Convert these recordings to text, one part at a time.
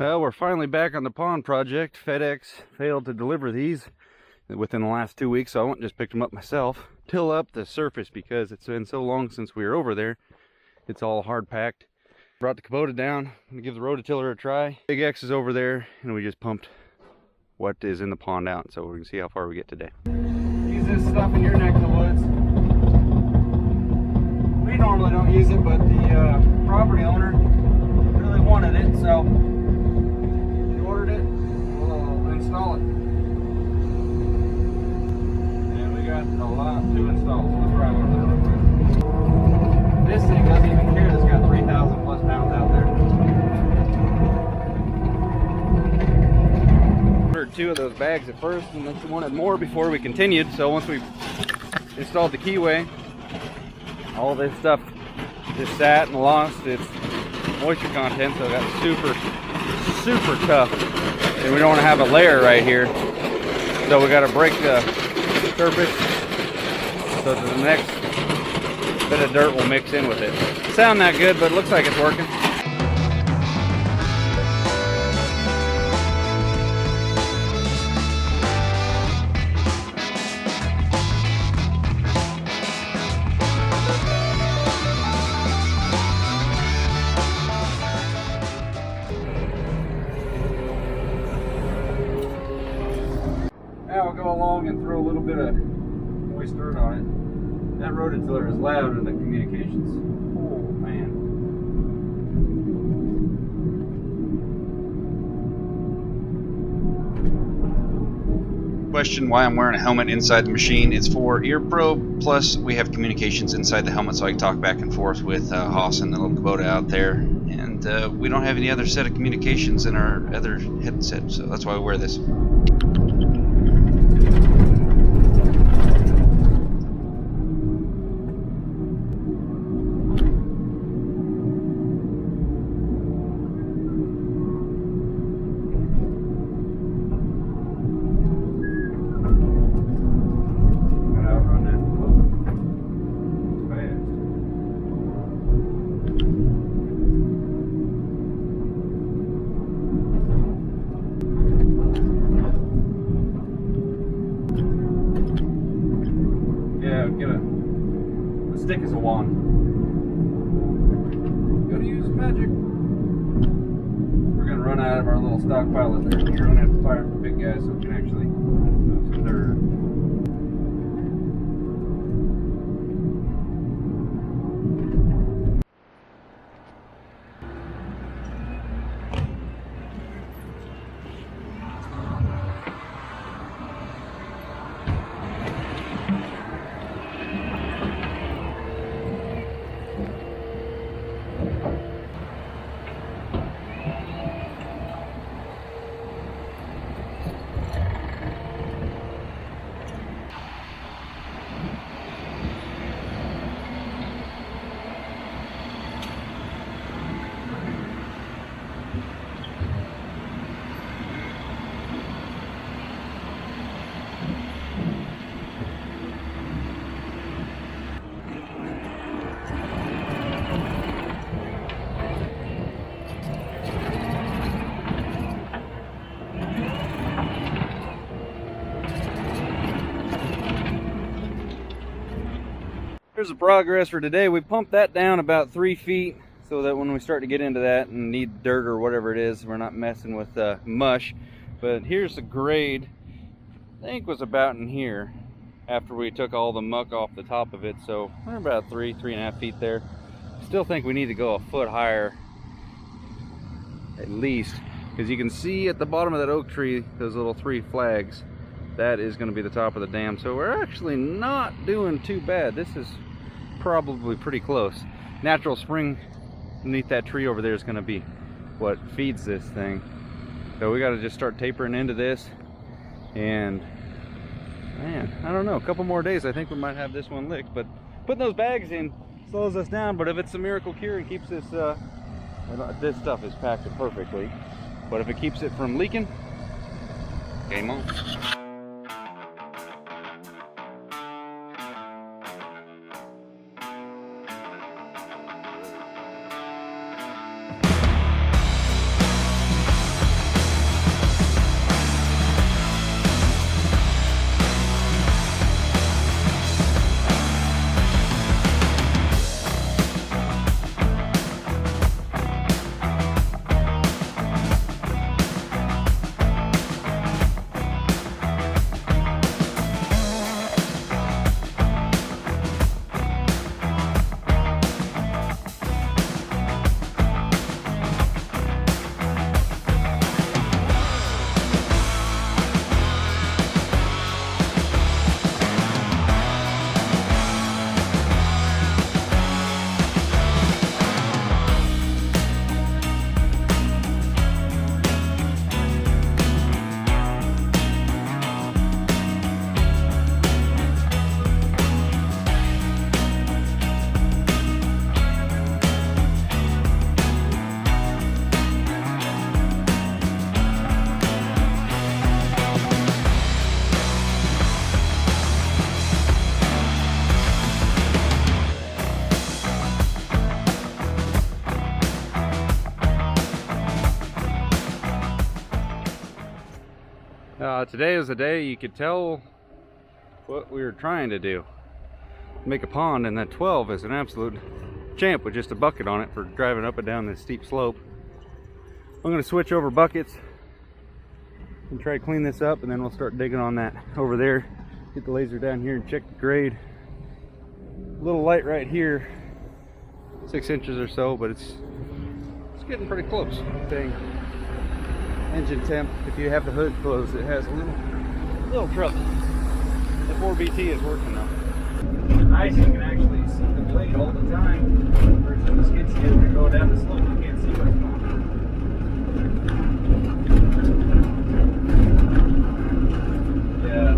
Well, we're finally back on the pond project. FedEx failed to deliver these within the last 2 weeks, so I went and just picked them up myself. Till up the surface because it's been so long since we were over there. It's all hard packed. Brought the Kubota down. I'm gonna give the rototiller a try. Big X is over there, and we just pumped what is in the pond out, so we can see how far we get today. Use this stuff in your neck of the woods. We normally don't use it, but the property owner really wanted it, so he ordered it. We'll install it. And we got a lot to install, so let's drive over there real quick. This thing doesn't even care. It's got 3,000 plus pounds out there. Ordered 2 of those bags at first, and then she wanted more before we continued. So once we installed the keyway, all this stuff just sat and lost its moisture content, so it got super tough. And we don't want to have a layer right here, so we got to break the surface so that the next bit of dirt will mix in with it. Doesn't sound that good, but it looks like it's working. Now we'll go along and throw a little bit of moist dirt on it. That rototiller is louder than the communications. Oh man. Question why I'm wearing a helmet inside the machine. It's for ear probe, plus we have communications inside the helmet so I can talk back and forth with Haas and the little Kubota out there. And we don't have any other set of communications in our other headset, so that's why we wear this. The stick is a wand. Gotta use magic. We're gonna run out of our little stockpile of dirt. We're gonna have to fire up the big guy so we can actually move some dirt. Here's the progress for today. We pumped that down about 3 feet so that when we start to get into that and need dirt or whatever it is, we're not messing with mush. But here's the grade. I think was about in here after we took all the muck off the top of it. So we're about 3.5 feet there. Still think we need to go a foot higher at least, because you can see at the bottom of that oak tree those little 3 flags. That is going to be the top of the dam. So we're actually not doing too bad. This is probably pretty close. Natural spring beneath that tree over there is going to be what feeds this thing. So we got to just start tapering into this, and man, I don't know, a couple more days I think we might have this one licked. But putting those bags in slows us down, but if it's a miracle cure and keeps this this stuff is packed it perfectly, but if it keeps it from leaking, game on. Today is a day you could tell what we were trying to do. Make a pond, and that 12 is an absolute champ with just a bucket on it for driving up and down this steep slope. I'm going to switch over buckets and try to clean this up, and then we'll start digging on that over there. Get the laser down here and check the grade. A little light right here, 6 inches or so, but it's getting pretty close. Dang. Engine temp, if you have the hood closed, it has a little trouble. The 4BT is working though. Nice, you can actually see the blade all the time. Versus the skid steer, when you go down the slope, you can't see what's going on. Yeah.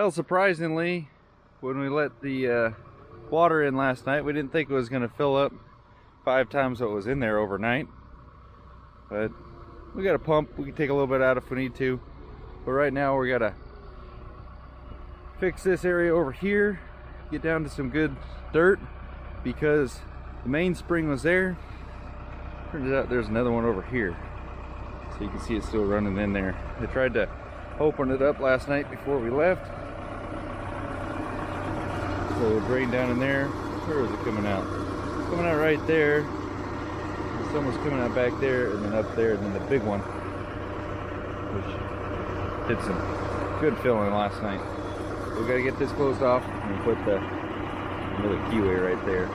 Well, surprisingly, when we let the water in last night, we didn't think it was going to fill up 5 times what was in there overnight. But we got a pump. We can take a little bit out if we need to. But right now we got to fix this area over here, get down to some good dirt, because the main spring was there. Turns out there's another one over here. So you can see it's still running in there. I tried to open it up last night before we left. So it drained down in there. Where is it coming out? It's coming out right there. And some was coming out back there, and then up there, and then the big one, which did some good filling last night. So we gotta get this closed off and put another keyway right there.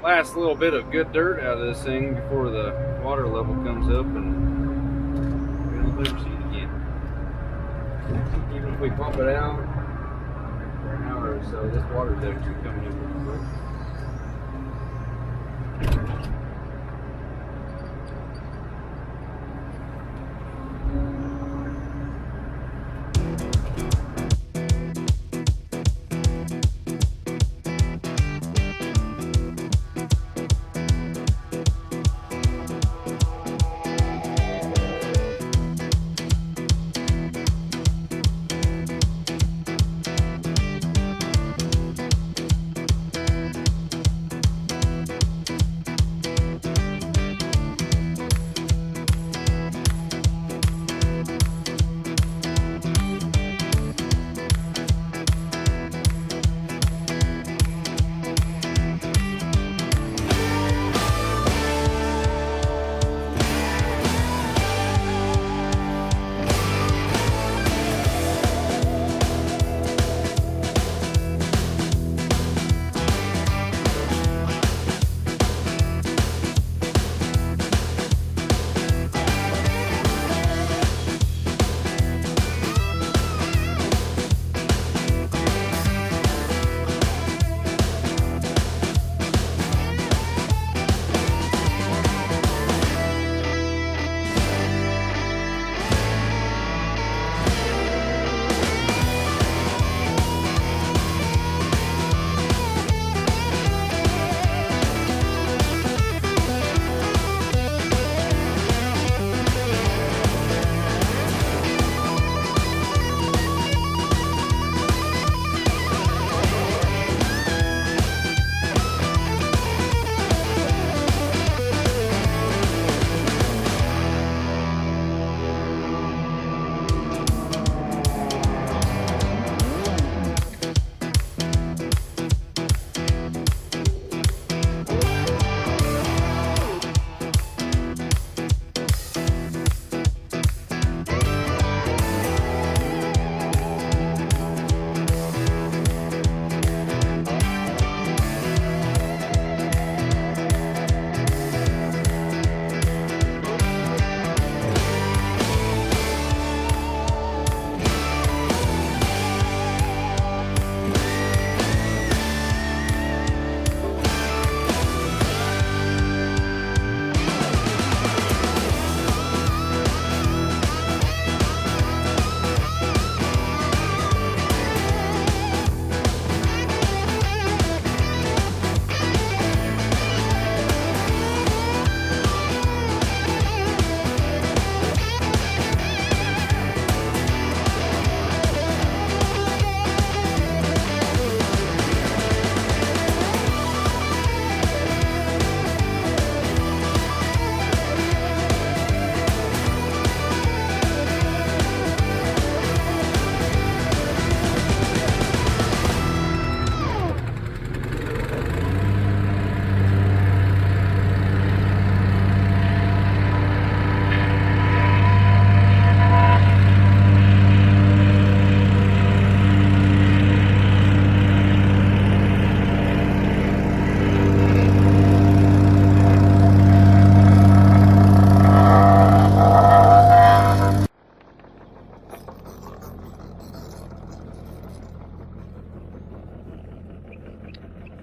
Last little bit of good dirt out of this thing before the water level comes up, and we'll never see it again. Even if we pump it out for an hour or so, this water's actually coming in real quick.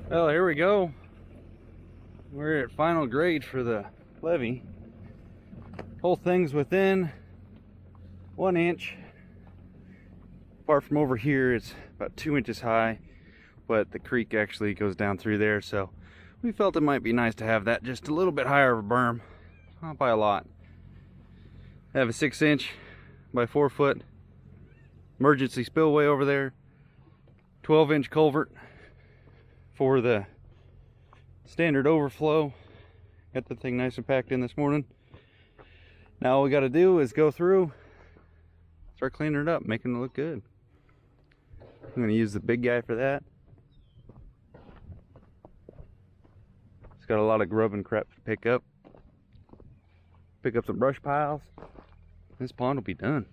Well, here we go. We're at final grade for the levee. Whole thing's within 1 inch. Apart from over here, it's about 2 inches high, but the creek actually goes down through there, so we felt it might be nice to have that just a little bit higher of a berm. Not by a lot. I have a 6-inch by 4-foot emergency spillway over there, 12-inch culvert for the standard overflow. Got the thing nice and packed in this morning. Now all we got to do is go through, start cleaning it up, making it look good. I'm going to use the big guy for that. It's got a lot of grub and crap to pick up. Pick up some brush piles. This pond will be done.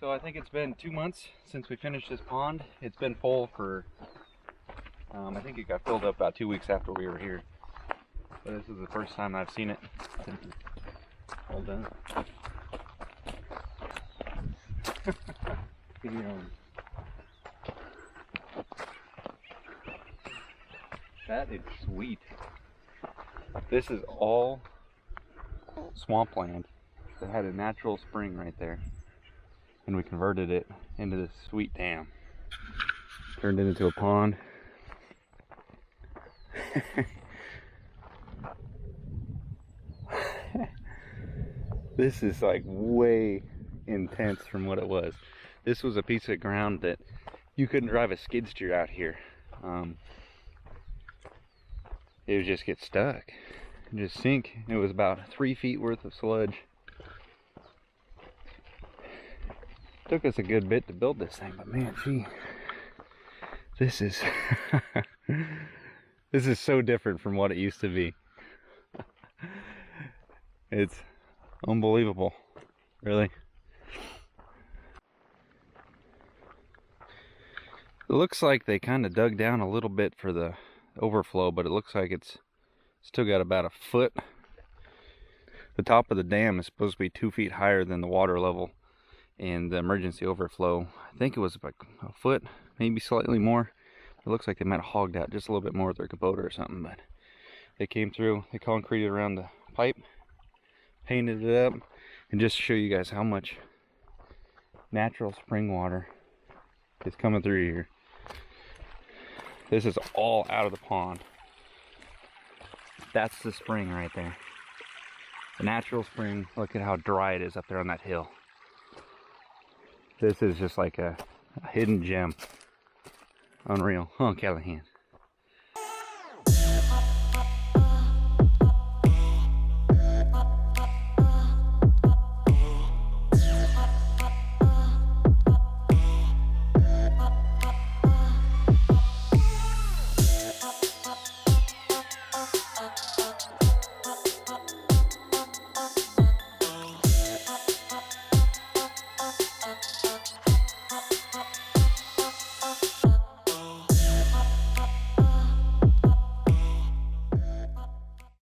So I think it's been 2 months since we finished this pond. It's been full for, I think it got filled up about 2 weeks after we were here. But this is the first time I've seen it since it's all done. That is sweet. This is all swampland that had a natural spring right there. And we converted it into this sweet dam. Turned it into a pond. This is like way intense from what it was. This was a piece of ground that you couldn't drive a skid steer out here. It would just get stuck and just sink. It was about 3 feet worth of sludge. Took us a good bit to build this thing, but man, gee, this is this is so different from what it used to be. It's unbelievable, really. It looks like they kind of dug down a little bit for the overflow, but it looks like it's still got about a foot. The top of the dam is supposed to be 2 feet higher than the water level. And the emergency overflow, I think it was like a foot, maybe slightly more. It looks like they might have hogged out just a little bit more with their Kubota or something, but they came through, they concreted around the pipe, painted it up, and just to show you guys how much natural spring water is coming through here. This is all out of the pond. That's the spring right there. The natural spring, look at how dry it is up there on that hill. This is just like a hidden gem. Unreal. Huh, Callahan?